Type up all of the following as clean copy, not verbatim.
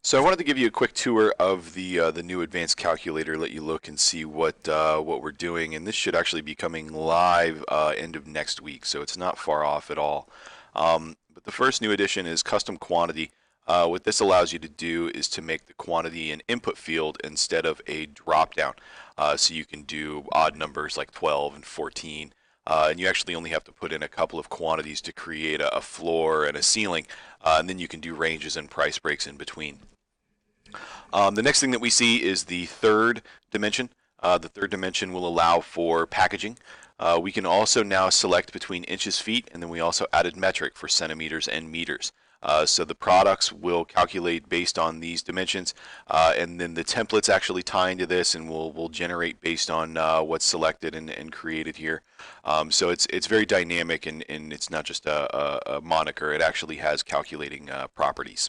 So I wanted to give you a quick tour of the new advanced calculator, let you look and see what we're doing, and this should actually be coming live end of next week, so it's not far off at all. But the first new addition is custom quantity. What this allows you to do is to make the quantity an input field instead of a drop-down. So you can do odd numbers like 12 and 14. And you actually only have to put in a couple of quantities to create a floor and a ceiling, and then you can do ranges and price breaks in between. The next thing that we see is the third dimension. The third dimension will allow for packaging. We can also now select between inches, feet, and then we also added metric for centimeters and meters. So the products will calculate based on these dimensions, and then the templates actually tie into this and will generate based on what's selected and created here. So it's very dynamic, and it's not just a moniker. It actually has calculating properties.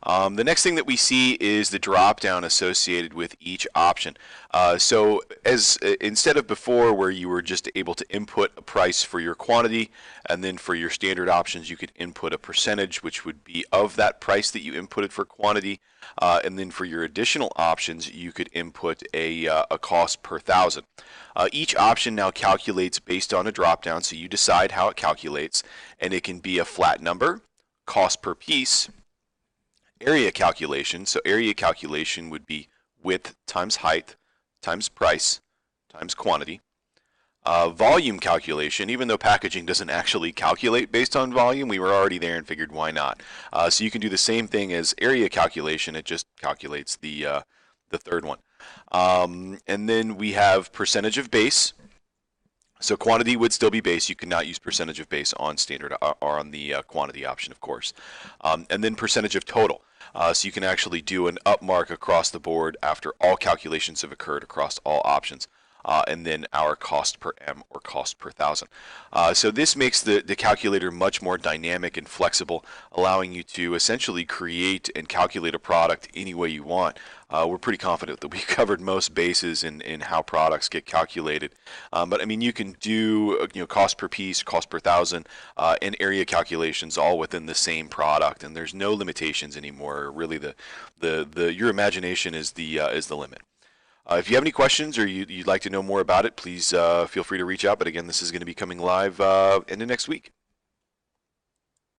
The next thing that we see is the drop down associated with each option. So as instead of before where you were just able to input a price for your quantity, and then for your standard options you could input a percentage which would be of that price that you inputted for quantity, and then for your additional options you could input a cost per thousand. Each option now calculates based on a drop down, so you decide how it calculates, and it can be a flat number, cost per piece, area calculation. So area calculation would be width times height times price times quantity. Volume calculation, even though packaging doesn't actually calculate based on volume, we were already there and figured why not. So you can do the same thing as area calculation, it just calculates the third one. And then we have percentage of base. So quantity would still be base. You cannot use percentage of base on standard or on the quantity option, of course. And then percentage of total. So you can actually do an up mark across the board after all calculations have occurred across all options. And then our cost per M or cost per thousand. So this makes the calculator much more dynamic and flexible, allowing you to essentially create and calculate a product any way you want. We're pretty confident that we covered most bases in how products get calculated. But I mean, you can do cost per piece, cost per thousand, and area calculations all within the same product, and there's no limitations anymore. Really, your imagination is the limit. If you have any questions or you'd like to know more about it, please feel free to reach out. But again, this is going to be coming live end of next week.